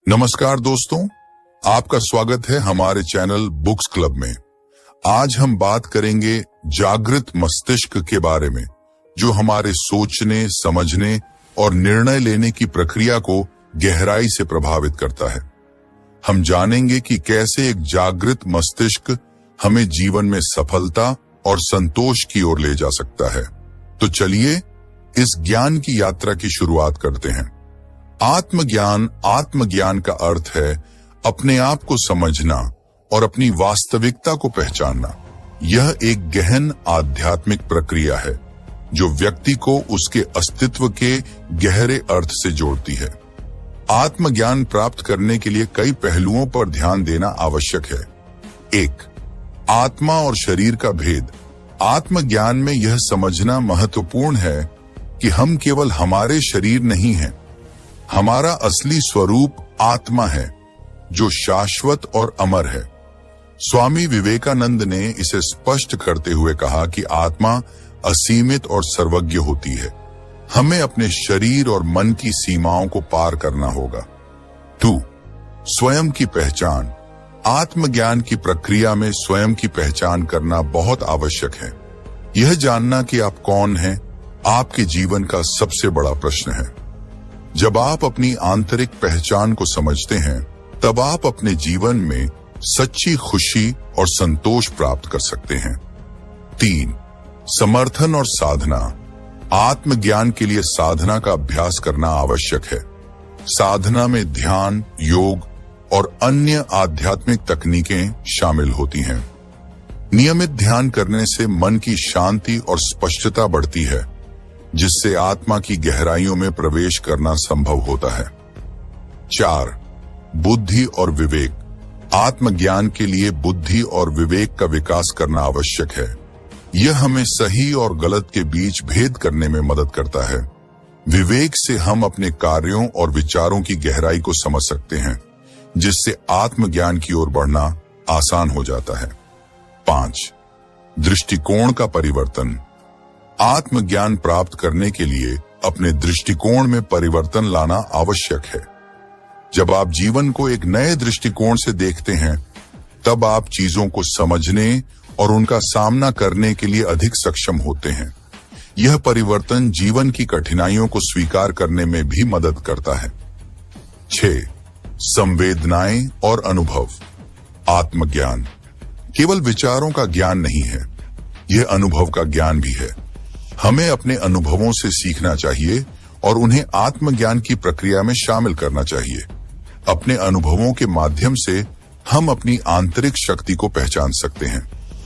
नमस्कार दोस्तों, आपका स्वागत है हमारे चैनल बुक्स क्लब में। आज हम बात करेंगे जागृत मस्तिष्क के बारे में, जो हमारे सोचने, समझने और निर्णय लेने की प्रक्रिया को गहराई से प्रभावित करता है। हम जानेंगे कि कैसे एक जागृत मस्तिष्क हमें जीवन में सफलता और संतोष की ओर ले जा सकता है। तो चलिए इस ज्ञान की यात्रा की शुरुआत करते हैं। आत्मज्ञान का अर्थ है अपने आप को समझना और अपनी वास्तविकता को पहचानना। यह एक गहन आध्यात्मिक प्रक्रिया है जो व्यक्ति को उसके अस्तित्व के गहरे अर्थ से जोड़ती है। आत्मज्ञान प्राप्त करने के लिए कई पहलुओं पर ध्यान देना आवश्यक है। 1. आत्मा और शरीर का भेद। आत्मज्ञान में यह समझना महत्वपूर्ण है कि हम केवल हमारे शरीर नहीं हैं। हमारा असली स्वरूप आत्मा है, जो शाश्वत और अमर है। स्वामी विवेकानंद ने इसे स्पष्ट करते हुए कहा कि आत्मा असीमित और सर्वज्ञ होती है। हमें अपने शरीर और मन की सीमाओं को पार करना होगा। 2. स्वयं की पहचान। आत्मज्ञान की प्रक्रिया में स्वयं की पहचान करना बहुत आवश्यक है। यह जानना कि आप कौन हैं, आपके जीवन का सबसे बड़ा प्रश्न है। जब आप अपनी आंतरिक पहचान को समझते हैं, तब आप अपने जीवन में सच्ची खुशी और संतोष प्राप्त कर सकते हैं। 3. समर्थन और साधना। आत्मज्ञान के लिए साधना का अभ्यास करना आवश्यक है। साधना में ध्यान, योग और अन्य आध्यात्मिक तकनीकें शामिल होती हैं। नियमित ध्यान करने से मन की शांति और स्पष्टता बढ़ती है, जिससे आत्मा की गहराइयों में प्रवेश करना संभव होता है। 4. बुद्धि और विवेक। आत्मज्ञान के लिए बुद्धि और विवेक का विकास करना आवश्यक है। यह हमें सही और गलत के बीच भेद करने में मदद करता है। विवेक से हम अपने कार्यों और विचारों की गहराई को समझ सकते हैं, जिससे आत्मज्ञान की ओर बढ़ना आसान हो जाता है। 5. दृष्टिकोण का परिवर्तन। आत्मज्ञान प्राप्त करने के लिए अपने दृष्टिकोण में परिवर्तन लाना आवश्यक है। जब आप जीवन को एक नए दृष्टिकोण से देखते हैं, तब आप चीजों को समझने और उनका सामना करने के लिए अधिक सक्षम होते हैं। यह परिवर्तन जीवन की कठिनाइयों को स्वीकार करने में भी मदद करता है। 6. संवेदनाएं और अनुभव। आत्मज्ञान केवल विचारों का ज्ञान नहीं है, यह अनुभव का ज्ञान भी है। हमें अपने अनुभवों से सीखना चाहिए और उन्हें आत्मज्ञान की प्रक्रिया में शामिल करना चाहिए। अपने अनुभवों के माध्यम से हम अपनी आंतरिक शक्ति को पहचान सकते हैं।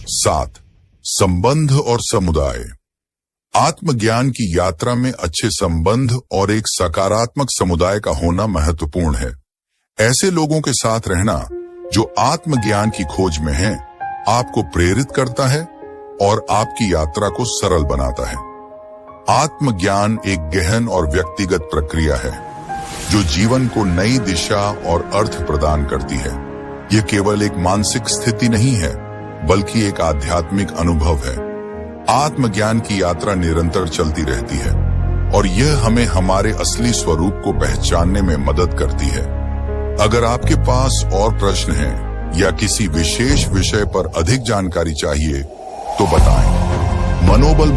7. संबंध और समुदाय। आत्मज्ञान की यात्रा में अच्छे संबंध और एक सकारात्मक समुदाय का होना महत्वपूर्ण है। ऐसे लोगों के साथ रहना जो आत्मज्ञान की खोज में हैं, आपको प्रेरित करता है और आपकी यात्रा को सरल बनाता है। आत्मज्ञान एक गहन और व्यक्तिगत प्रक्रिया है, जो जीवन को नई दिशा और अर्थ प्रदान करती है। यह केवल एक मानसिक स्थिति नहीं है, बल्कि एक आध्यात्मिक अनुभव है। आत्मज्ञान की यात्रा निरंतर चलती रहती है और यह हमें हमारे असली स्वरूप को पहचानने में मदद करती है। अगर आपके पास और प्रश्न हैं या किसी विशेष विषय पर अधिक जानकारी चाहिए तो बताएं। मनोबल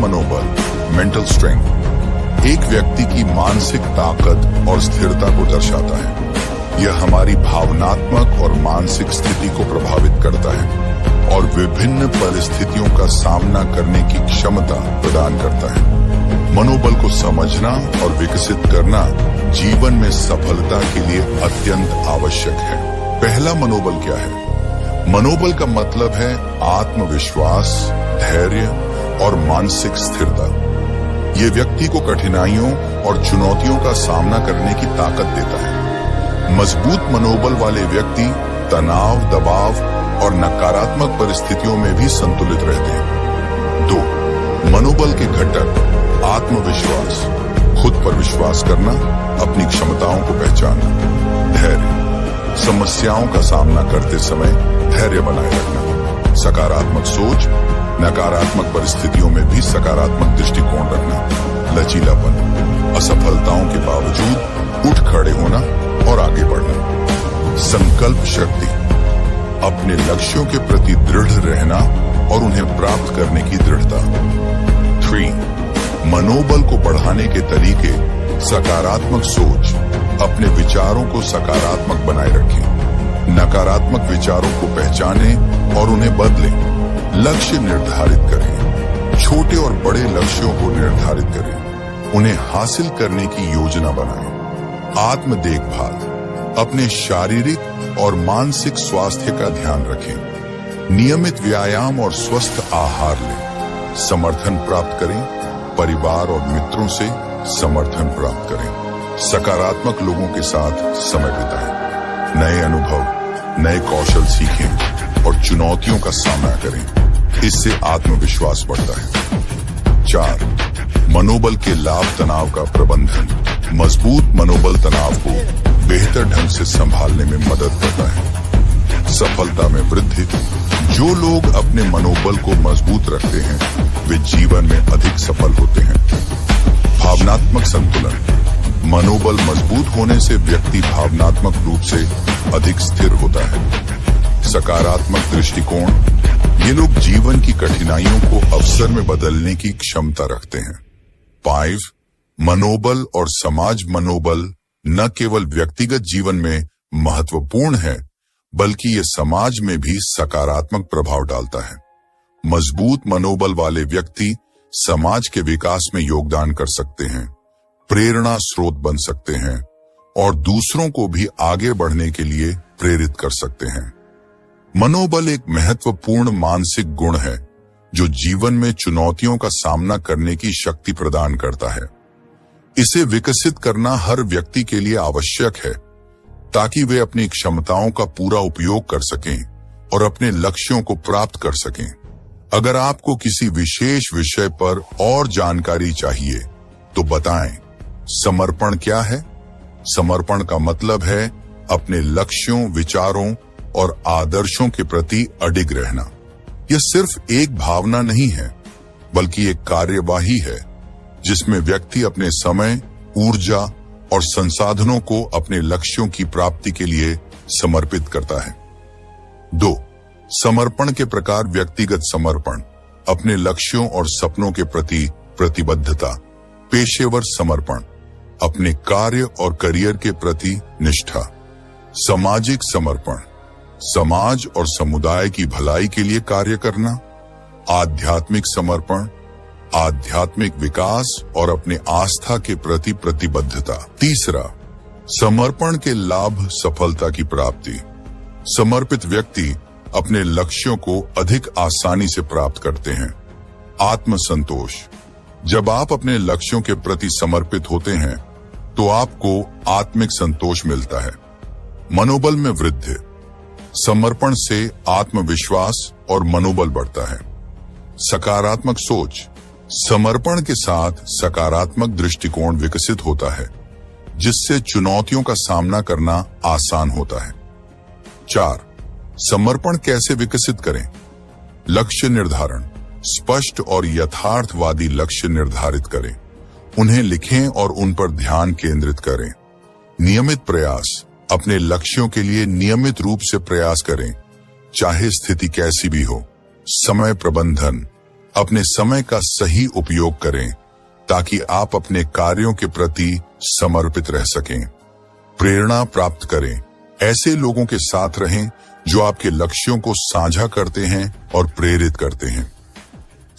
मेंटल स्ट्रेंथ एक व्यक्ति की मानसिक ताकत और स्थिरता को दर्शाता है। यह हमारी भावनात्मक और मानसिक स्थिति को प्रभावित करता है और विभिन्न परिस्थितियों का सामना करने की क्षमता प्रदान करता है। मनोबल को समझना और विकसित करना जीवन में सफलता के लिए अत्यंत आवश्यक है। पहला मनोबल क्या है? मनोबल का मतलब है आत्मविश्वास, धैर्य और मानसिक स्थिरता। ये व्यक्ति को कठिनाइयों और चुनौतियों का सामना करने की ताकत देता है। मजबूत मनोबल वाले व्यक्ति तनाव, दबाव और नकारात्मक परिस्थितियों में भी संतुलित रहते हैं। 2. मनोबल के घटक। आत्मविश्वास, खुद पर विश्वास करना, अपनी क्षमताओं को पहचानना। धैर्य, समस्याओं का सामना करते समय धैर्य बनाए रखना। सकारात्मक सोच, नकारात्मक परिस्थितियों में भी सकारात्मक दृष्टिकोण रखना। लचीलापन, असफलताओं के बावजूद उठ खड़े होना और आगे बढ़ना। संकल्प शक्ति, अपने लक्ष्यों के प्रति दृढ़ रहना और उन्हें प्राप्त करने की दृढ़ता। 3. मनोबल को बढ़ाने के तरीके, सकारात्मक सोच, अपने विचारों को सकारात्मक बनाए रखें, नकारात्मक विचारों को पहचानें और उन्हें बदलें। लक्ष्य निर्धारित करें, छोटे और बड़े लक्ष्यों को निर्धारित करें, उन्हें हासिल करने की योजना बनाएं। आत्म देखभाल, अपने शारीरिक और मानसिक स्वास्थ्य का ध्यान रखें, नियमित व्यायाम और स्वस्थ आहार लें, समर्थन प्राप्त करें, परिवार और मित्रों से समर्थन प्राप्त करें, सकारात्मक लोगों के साथ समय बिताएं, नए अनुभव, नए कौशल सीखें और चुनौतियों का सामना करें। इससे आत्मविश्वास बढ़ता है। 4. मनोबल के लाभ, तनाव का प्रबंधन, मजबूत मनोबल तनाव को बेहतर ढंग से संभालने में मदद करता है। सफलता में वृद्धि, जो लोग अपने मनोबल को मजबूत रखते हैं वे जीवन में अधिक सफल होते हैं। भावनात्मक संतुलन, मनोबल मजबूत होने से व्यक्ति भावनात्मक रूप से अधिक स्थिर होता है। सकारात्मक दृष्टिकोण, ये लोग जीवन की कठिनाइयों को अवसर में बदलने की क्षमता रखते हैं। 5. मनोबल और समाज मनोबल न केवल व्यक्तिगत जीवन में महत्वपूर्ण है, बल्कि ये समाज में भी सकारात्मक प्रभाव डालता है। मजबूत मनोबल वाले व्यक्ति समाज के विकास में योगदान कर सकते हैं, प्रेरणा स्रोत बन सकते हैं और दूसरों को भी आगे बढ़ने के लिए प्रेरित कर सकते हैं। मनोबल एक महत्वपूर्ण मानसिक गुण है जो जीवन में चुनौतियों का सामना करने की शक्ति प्रदान करता है। इसे विकसित करना हर व्यक्ति के लिए आवश्यक है ताकि वे अपनी क्षमताओं का पूरा उपयोग कर सकें और अपने लक्ष्यों को प्राप्त कर सकें। अगर आपको किसी विशेष विषय पर और जानकारी चाहिए तो बताएं। समर्पण क्या है? समर्पण का मतलब है अपने लक्ष्यों, विचारों और आदर्शों के प्रति अडिग रहना। यह सिर्फ एक भावना नहीं है, बल्कि एक कार्यवाही है जिसमें व्यक्ति अपने समय, ऊर्जा और संसाधनों को अपने लक्ष्यों की प्राप्ति के लिए समर्पित करता है। 2. समर्पण के प्रकार, व्यक्तिगत समर्पण, अपने लक्ष्यों और सपनों के प्रति प्रतिबद्धता। पेशेवर समर्पण, अपने कार्य और करियर के प्रति निष्ठा। सामाजिक समर्पण, समाज और समुदाय की भलाई के लिए कार्य करना। आध्यात्मिक समर्पण, आध्यात्मिक विकास और अपने आस्था के प्रति प्रतिबद्धता। 3. समर्पण के लाभ, सफलता की प्राप्ति। समर्पित व्यक्ति अपने लक्ष्यों को अधिक आसानी से प्राप्त करते हैं। आत्मसंतोष, जब आप अपने लक्ष्यों के प्रति समर्पित होते हैं तो आपको आत्मिक संतोष मिलता है। मनोबल में वृद्धि, समर्पण से आत्मविश्वास और मनोबल बढ़ता है। सकारात्मक सोच, समर्पण के साथ सकारात्मक दृष्टिकोण विकसित होता है जिससे चुनौतियों का सामना करना आसान होता है। 4. समर्पण कैसे विकसित करें? लक्ष्य निर्धारण, स्पष्ट और यथार्थवादी लक्ष्य निर्धारित करें, उन्हें लिखें और उन पर ध्यान केंद्रित करें। नियमित प्रयास, अपने लक्ष्यों के लिए नियमित रूप से प्रयास करें, चाहे स्थिति कैसी भी हो। समय प्रबंधन, अपने समय का सही उपयोग करें ताकि आप अपने कार्यों के प्रति समर्पित रह सकें। प्रेरणा प्राप्त करें, ऐसे लोगों के साथ रहें जो आपके लक्ष्यों को साझा करते हैं और प्रेरित करते हैं।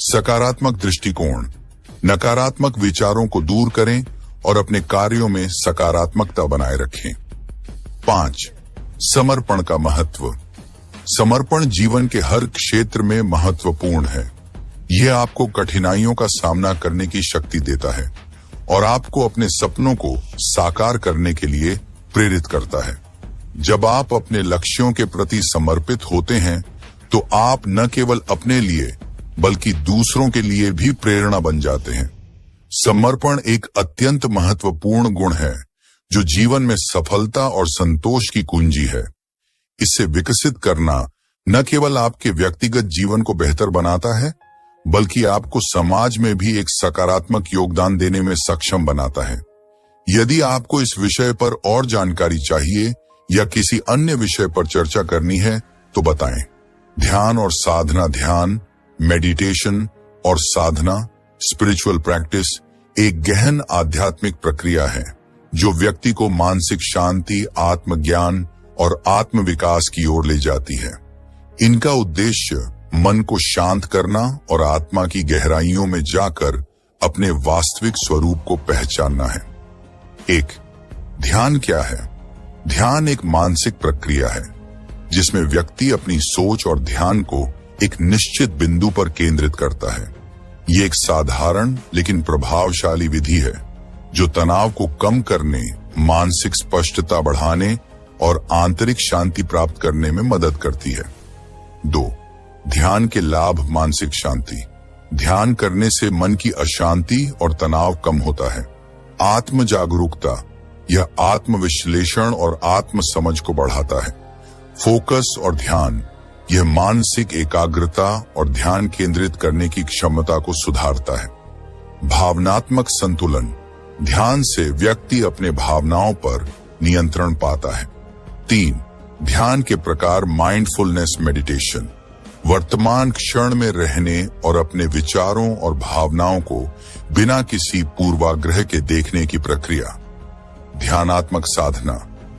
सकारात्मक दृष्टिकोण, नकारात्मक विचारों को दूर करें और अपने कार्यों में सकारात्मकता बनाए रखें। 5. समर्पण का महत्व, समर्पण जीवन के हर क्षेत्र में महत्वपूर्ण है। यह आपको कठिनाइयों का सामना करने की शक्ति देता है और आपको अपने सपनों को साकार करने के लिए प्रेरित करता है। जब आप अपने लक्ष्यों के प्रति समर्पित होते हैं तो आप न केवल अपने लिए बल्कि दूसरों के लिए भी प्रेरणा बन जाते हैं। समर्पण एक अत्यंत महत्वपूर्ण गुण है जो जीवन में सफलता और संतोष की कुंजी है। इसे विकसित करना न केवल आपके व्यक्तिगत जीवन को बेहतर बनाता है, बल्कि आपको समाज में भी एक सकारात्मक योगदान देने में सक्षम बनाता है। यदि आपको इस विषय पर और जानकारी चाहिए या किसी अन्य विषय पर चर्चा करनी है तो बताएं। ध्यान और साधना। ध्यान, मेडिटेशन और साधना, स्पिरिचुअल प्रैक्टिस एक गहन आध्यात्मिक प्रक्रिया है जो व्यक्ति को मानसिक शांति, आत्मज्ञान और आत्म विकास की ओर ले जाती है। इनका उद्देश्य मन को शांत करना और आत्मा की गहराइयों में जाकर अपने वास्तविक स्वरूप को पहचानना है। 1. ध्यान क्या है? ध्यान एक मानसिक प्रक्रिया है जिसमें व्यक्ति अपनी सोच और ध्यान को एक निश्चित बिंदु पर केंद्रित करता है। ये एक साधारण लेकिन प्रभावशाली विधि है जो तनाव को कम करने, मानसिक स्पष्टता बढ़ाने और आंतरिक शांति प्राप्त करने में मदद करती है। 2. ध्यान के लाभ। मानसिक शांति। ध्यान करने से मन की अशांति और तनाव कम होता है। आत्म जागरूकता। यह आत्म विश्लेषण और आत्म समझ को बढ़ाता है। फोकस और ध्यान। यह मानसिक एकाग्रता और ध्यान केंद्रित करने की क्षमता को सुधारता है। भावनात्मक संतुलन। ध्यान से व्यक्ति अपने भावनाओं पर नियंत्रण पाता है। 3. ध्यान के प्रकार। Mindfulness meditation. वर्तमान क्षण में रहने और अपने विचारों और भावनाओं को बिना किसी पूर्वाग्रह के देखने की प्रक्रिया। ध्यानात्मक साधना।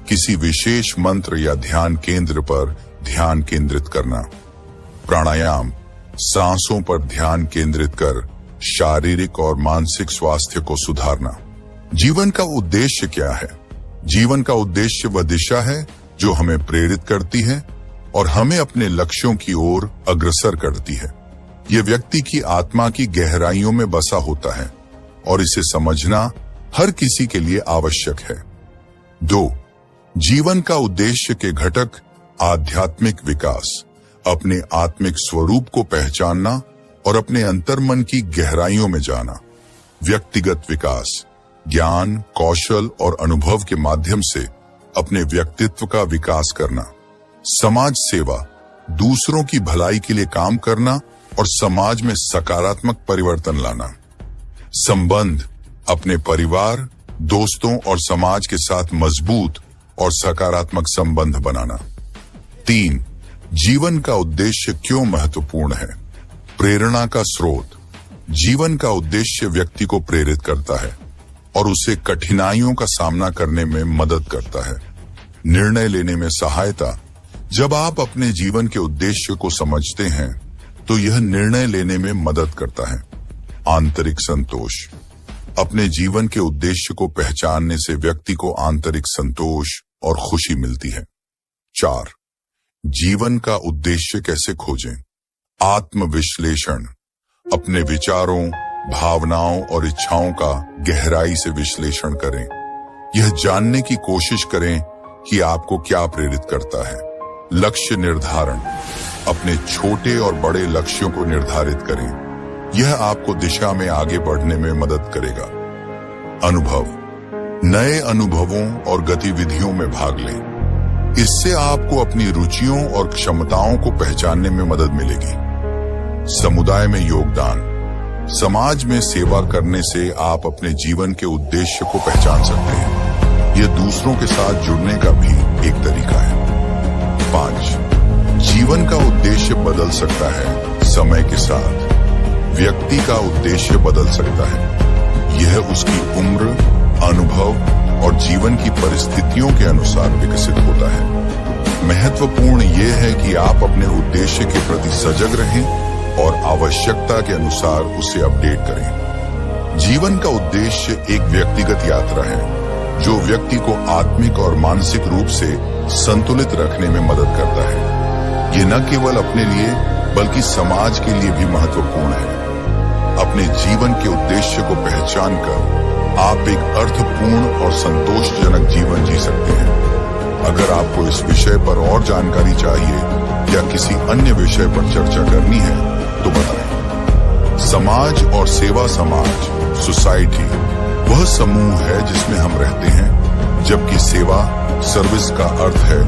किसी विशेष मंत्र या ध्यान केंद्र पर ध्यान केंद्रित करना। प्राणायाम। सांसों पर ध्यान केंद्रित कर शारीरिक और मानसिक स्वास्थ्य को सुधारना। जीवन का उद्देश्य क्या है? जीवन का उद्देश्य वह दिशा है जो हमें प्रेरित करती है और हमें अपने लक्ष्यों की ओर अग्रसर करती है। यह व्यक्ति की आत्मा की गहराइयों में बसा होता है और इसे समझना हर किसी के लिए आवश्यक है। 2. जीवन का उद्देश्य के घटक। आध्यात्मिक विकास। अपने आत्मिक स्वरूप को पहचानना और अपने अंतर्मन की गहराइयों में जाना। व्यक्तिगत विकास। ज्ञान, कौशल और अनुभव के माध्यम से अपने व्यक्तित्व का विकास करना। समाज सेवा। दूसरों की भलाई के लिए काम करना और समाज में सकारात्मक परिवर्तन लाना। संबंध। अपने परिवार, दोस्तों और समाज के साथ मजबूत और सकारात्मक संबंध बनाना। 3. जीवन का उद्देश्य क्यों महत्वपूर्ण है? प्रेरणा का स्रोत। जीवन का उद्देश्य व्यक्ति को प्रेरित करता है और उसे कठिनाइयों का सामना करने में मदद करता है। निर्णय लेने में सहायता। जब आप अपने जीवन के उद्देश्य को समझते हैं तो यह निर्णय लेने में मदद करता है। आंतरिक संतोष। अपने जीवन के उद्देश्य को पहचानने से व्यक्ति को आंतरिक संतोष और खुशी मिलती है। 4. जीवन का उद्देश्य कैसे खोजें? आत्मविश्लेषण। अपने विचारों, भावनाओं और इच्छाओं का गहराई से विश्लेषण करें। यह जानने की कोशिश करें कि आपको क्या प्रेरित करता है। लक्ष्य निर्धारण। अपने छोटे और बड़े लक्ष्यों को निर्धारित करें। यह आपको दिशा में आगे बढ़ने में मदद करेगा। अनुभव। नए अनुभवों और गतिविधियों में भाग लें। इससे आपको अपनी रुचियों और क्षमताओं को पहचानने में मदद मिलेगी। समुदाय में योगदान। समाज में सेवा करने से आप अपने जीवन के उद्देश्य को पहचान सकते हैं। यह दूसरों के साथ जुड़ने का भी एक तरीका है। 5. जीवन का उद्देश्य बदल सकता है समय के साथ। व्यक्ति का उद्देश्य बदल सकता है। यह उसकी उम्र, अनुभव और जीवन की परिस्थितियों के अनुसार विकसित होता है। महत्वपूर्ण यह है कि आप अपने उद्देश्य के प्रति सजग रहें और आवश्यकता के अनुसार उसे अपडेट करें। जीवन का उद्देश्य एक व्यक्तिगत यात्रा है जो व्यक्ति को आत्मिक और मानसिक रूप से संतुलित रखने में मदद करता है। ये न केवल अपने लिए बल्कि समाज के लिए भी महत्वपूर्ण है। अपने जीवन के उद्देश्य को पहचानकर आप एक अर्थपूर्ण और संतोषजनक जीवन जी सकते हैं। अगर आपको इस विषय पर और जानकारी चाहिए या किसी अन्य विषय पर चर्चा करनी है तो बताएं। समाज और सेवा। समाज, सोसाइटी वह समूह है जिसमें हम रहते हैं, जबकि सेवा, सर्विस का अर्थ है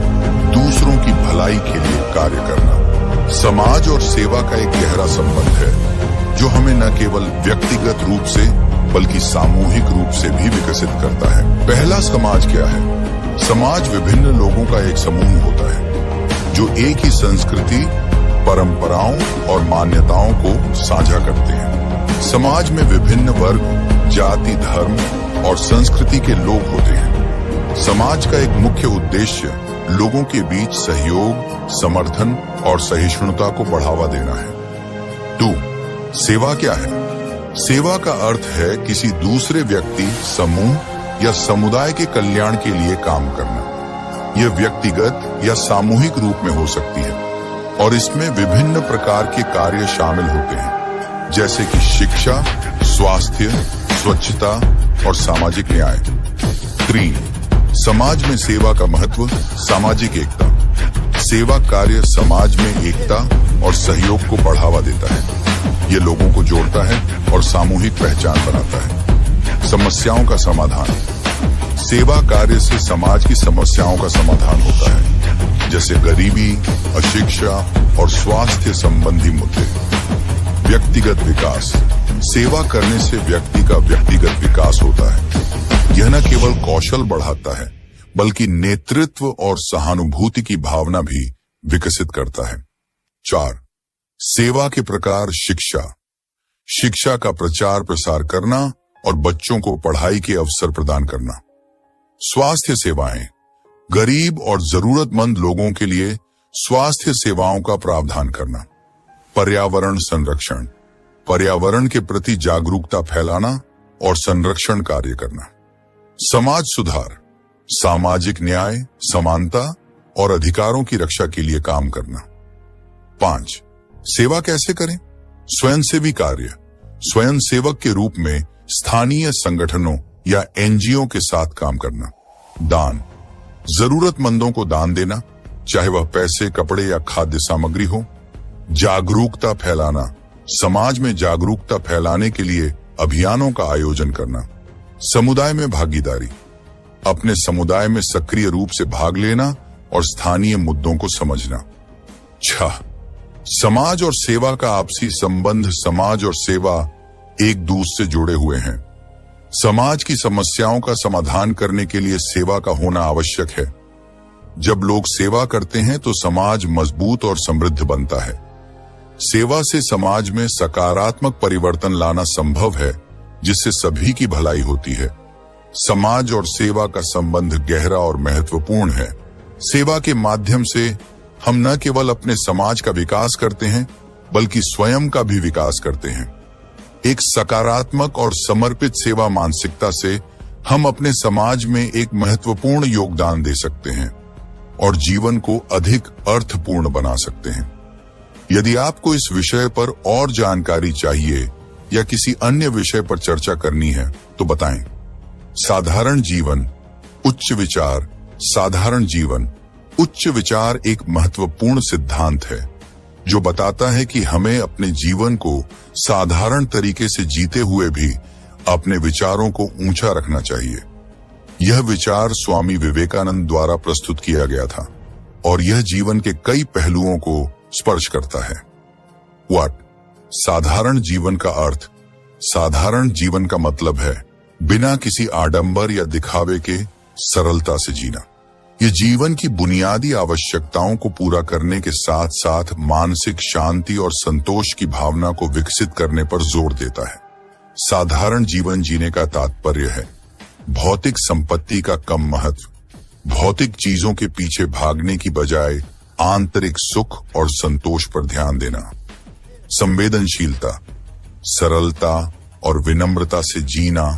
दूसरों की भलाई के लिए कार्य करना। समाज और सेवा का एक गहरा संबंध है जो हमें न केवल व्यक्तिगत रूप से बल्कि सामूहिक रूप से भी विकसित करता है। पहला समाज क्या है? समाज विभिन्न लोगों का एक समूह होता है जो एक ही संस्कृति, परंपराओं और मान्यताओं को साझा करते हैं। समाज में विभिन्न वर्ग, जाति, धर्म और संस्कृति के लोग होते हैं। समाज का एक मुख्य उद्देश्य लोगों के बीच सहयोग, समर्थन और सहिष्णुता को बढ़ावा देना है। 2. सेवा क्या है? सेवा का अर्थ है किसी दूसरे व्यक्ति, समूह या समुदाय के कल्याण के लिए काम करना। यह व्यक्तिगत या सामूहिक रूप में हो सकती है और इसमें विभिन्न प्रकार के कार्य शामिल होते हैं, जैसे कि शिक्षा, स्वास्थ्य, स्वच्छता और सामाजिक न्याय। 3. समाज में सेवा का महत्व, सामाजिक एकता। सेवा कार्य समाज में एकता और सहयोग को बढ़ावा देता है। ये लोगों को जोड़ता है और सामूहिक पहचान बनाता है। समस्याओं का समाधान। सेवा कार्य से समाज की समस्याओं का समाधान होता है, जैसे गरीबी, अशिक्षा और स्वास्थ्य संबंधी मुद्दे। व्यक्तिगत विकास। सेवा करने से व्यक्ति का व्यक्तिगत विकास होता है। यह न केवल कौशल बढ़ाता है, बल्कि नेतृत्व और सहानुभूति की भावना भी विकसित करता है। 4. सेवा के प्रकार। शिक्षा। शिक्षा का प्रचार प्रसार करना और बच्चों को पढ़ाई के अवसर प्रदान करना। स्वास्थ्य सेवाएं। गरीब और जरूरतमंद लोगों के लिए स्वास्थ्य सेवाओं का प्रावधान करना। पर्यावरण संरक्षण। पर्यावरण के प्रति जागरूकता फैलाना और संरक्षण कार्य करना। समाज सुधार। सामाजिक न्याय, समानता और अधिकारों की रक्षा के लिए काम करना। 5. सेवा कैसे करें? स्वयंसेवी कार्य। स्वयंसेवक के रूप में स्थानीय संगठनों या एनजीओ के साथ काम करना। दान। जरूरतमंदों को दान देना, चाहे वह पैसे, कपड़े या खाद्य सामग्री हो। जागरूकता फैलाना। समाज में जागरूकता फैलाने के लिए अभियानों का आयोजन करना। समुदाय में भागीदारी। अपने समुदाय में सक्रिय रूप से भाग लेना और स्थानीय मुद्दों को समझना। 6. समाज और सेवा का आपसी संबंध। समाज और सेवा एक दूसरे से जुड़े हुए हैं। समाज की समस्याओं का समाधान करने के लिए सेवा का होना आवश्यक है। जब लोग सेवा करते हैं तो समाज मजबूत और समृद्ध बनता है। सेवा से समाज में सकारात्मक परिवर्तन लाना संभव है, जिससे सभी की भलाई होती है। समाज और सेवा का संबंध गहरा और महत्वपूर्ण है। सेवा के माध्यम से हम न केवल अपने समाज का विकास करते हैं, बल्कि स्वयं का भी विकास करते हैं। एक सकारात्मक और समर्पित सेवा मानसिकता से हम अपने समाज में एक महत्वपूर्ण योगदान दे सकते हैं और जीवन को अधिक अर्थपूर्ण बना सकते हैं। यदि आपको इस विषय पर और जानकारी चाहिए या किसी अन्य विषय पर चर्चा करनी है तो बताएं। साधारण जीवन, उच्च विचार। साधारण जीवन, उच्च विचार एक महत्वपूर्ण सिद्धांत है जो बताता है कि हमें अपने जीवन को साधारण तरीके से जीते हुए भी अपने विचारों को ऊंचा रखना चाहिए। यह विचार स्वामी विवेकानंद द्वारा प्रस्तुत किया गया था और यह जीवन के कई पहलुओं को स्पर्श करता है। व्हाट? साधारण जीवन का अर्थ। साधारण जीवन का मतलब है बिना किसी आडंबर या दिखावे के सरलता से जीना। ये जीवन की बुनियादी आवश्यकताओं को पूरा करने के साथ साथ मानसिक शांति और संतोष की भावना को विकसित करने पर जोर देता है। साधारण जीवन जीने का तात्पर्य है भौतिक संपत्ति का कम महत्व, भौतिक चीजों के पीछे भागने की बजाय आंतरिक सुख और संतोष पर ध्यान देना। संवेदनशीलता, सरलता और विनम्रता से जीना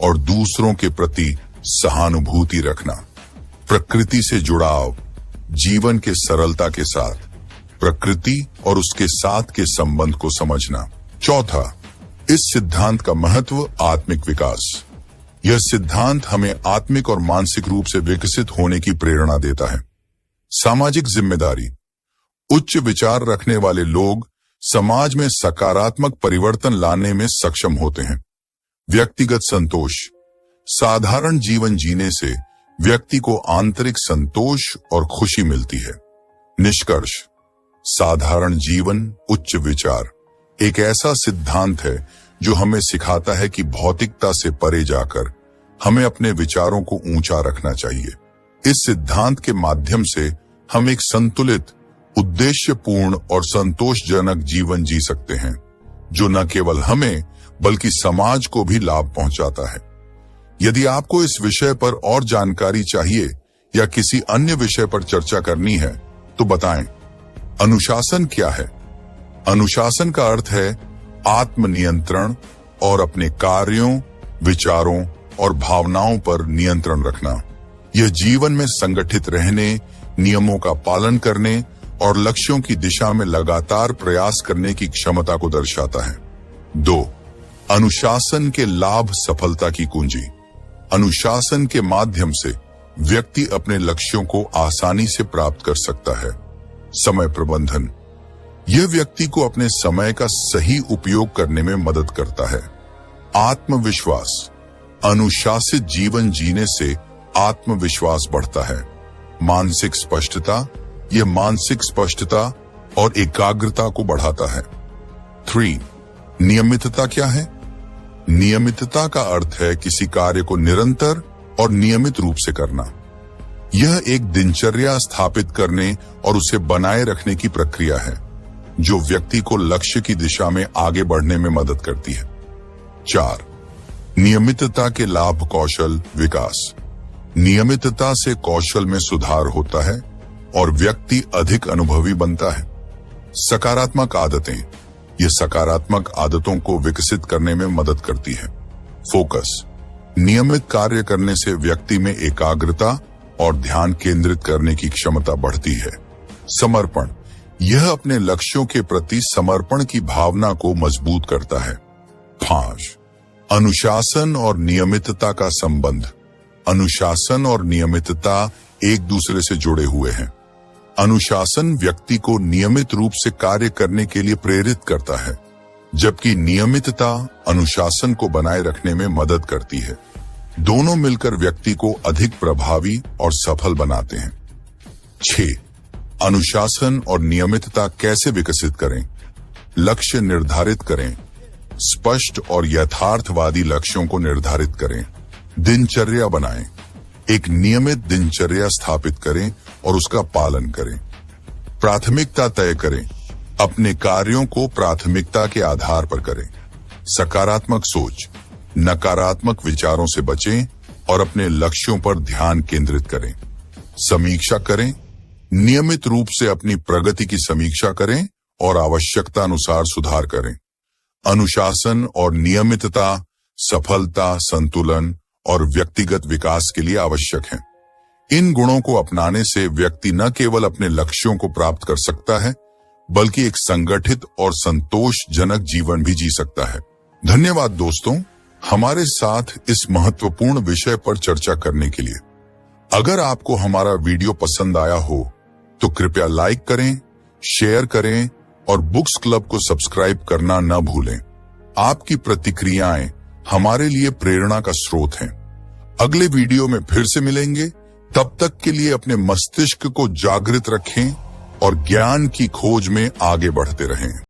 और दूसरों के प्रति सहानुभूति रखना। प्रकृति से जुड़ाव, जीवन के सरलता के साथ प्रकृति और उसके साथ के संबंध को समझना। 4. इस सिद्धांत का महत्व। आत्मिक विकास। यह सिद्धांत हमें आत्मिक और मानसिक रूप से विकसित होने की प्रेरणा देता है। सामाजिक जिम्मेदारी। उच्च विचार रखने वाले लोग समाज में सकारात्मक परिवर्तन लाने में सक्षम होते हैं। व्यक्तिगत संतोष। साधारण जीवन जीने से व्यक्ति को आंतरिक संतोष और खुशी मिलती है। निष्कर्ष। साधारण जीवन, उच्च विचार एक ऐसा सिद्धांत है जो हमें सिखाता है कि भौतिकता से परे जाकर हमें अपने विचारों को ऊंचा रखना चाहिए। इस सिद्धांत के माध्यम से हम एक संतुलित, उद्देश्यपूर्ण और संतोषजनक जीवन जी सकते हैं, जो न केवल हमें बल्कि समाज को भी लाभ पहुंचाता है। यदि आपको इस विषय पर और जानकारी चाहिए या किसी अन्य विषय पर चर्चा करनी है तो बताएं। अनुशासन क्या है? अनुशासन का अर्थ है आत्मनियंत्रण और अपने कार्यों, विचारों और भावनाओं पर नियंत्रण रखना। यह जीवन में संगठित रहने, नियमों का पालन करने और लक्ष्यों की दिशा में लगातार प्रयास करने की क्षमता को दर्शाता है। 2. अनुशासन के लाभ, सफलता की कुंजी। अनुशासन के माध्यम से व्यक्ति अपने लक्ष्यों को आसानी से प्राप्त कर सकता है। समय प्रबंधन। यह व्यक्ति को अपने समय का सही उपयोग करने में मदद करता है। आत्मविश्वास। अनुशासित जीवन जीने से आत्मविश्वास बढ़ता है। मानसिक स्पष्टता। यह मानसिक स्पष्टता और एकाग्रता को बढ़ाता है। 3. नियमितता क्या है? नियमितता का अर्थ है किसी कार्य को निरंतर और नियमित रूप से करना। यह एक दिनचर्या स्थापित करने और उसे बनाए रखने की प्रक्रिया है, जो व्यक्ति को लक्ष्य की दिशा में आगे बढ़ने में मदद करती है। 4. नियमितता के लाभ, कौशल विकास। नियमितता से कौशल में सुधार होता है और व्यक्ति अधिक अनुभवी बनता है। सकारात्मक आदतें। यह सकारात्मक आदतों को विकसित करने में मदद करती है। फोकस। नियमित कार्य करने से व्यक्ति में एकाग्रता और ध्यान केंद्रित करने की क्षमता बढ़ती है। समर्पण। यह अपने लक्ष्यों के प्रति समर्पण की भावना को मजबूत करता है। 5. अनुशासन और नियमितता का संबंध। अनुशासन और नियमितता एक दूसरे से जुड़े हुए हैं। अनुशासन व्यक्ति को नियमित रूप से कार्य करने के लिए प्रेरित करता है, जबकि नियमितता अनुशासन को बनाए रखने में मदद करती है। दोनों मिलकर व्यक्ति को अधिक प्रभावी और सफल बनाते हैं। 6. अनुशासन और नियमितता कैसे विकसित करें? लक्ष्य निर्धारित करें। स्पष्ट और यथार्थवादी लक्ष्यों को निर्धारित करें। दिनचर्या बनाएं। एक नियमित दिनचर्या स्थापित करें और उसका पालन करें। प्राथमिकता तय करें। अपने कार्यों को प्राथमिकता के आधार पर करें। सकारात्मक सोच। नकारात्मक विचारों से बचें और अपने लक्ष्यों पर ध्यान केंद्रित करें। समीक्षा करें। नियमित रूप से अपनी प्रगति की समीक्षा करें और आवश्यकता अनुसार सुधार करें। अनुशासन और नियमितता सफलता, संतुलन और व्यक्तिगत विकास के लिए आवश्यक हैं। इन गुणों को अपनाने से व्यक्ति न केवल अपने लक्ष्यों को प्राप्त कर सकता है, बल्कि एक संगठित और संतोषजनक जीवन भी जी सकता है। धन्यवाद दोस्तों, हमारे साथ इस महत्वपूर्ण विषय पर चर्चा करने के लिए। अगर आपको हमारा वीडियो पसंद आया हो तो कृपया लाइक करें, शेयर करें और बुक्स क्लब को सब्सक्राइब करना न भूलें। आपकी प्रतिक्रियाएं हमारे लिए प्रेरणा का स्रोत हैं। अगले वीडियो में फिर से मिलेंगे। तब तक के लिए अपने मस्तिष्क को जागृत रखें और ज्ञान की खोज में आगे बढ़ते रहें।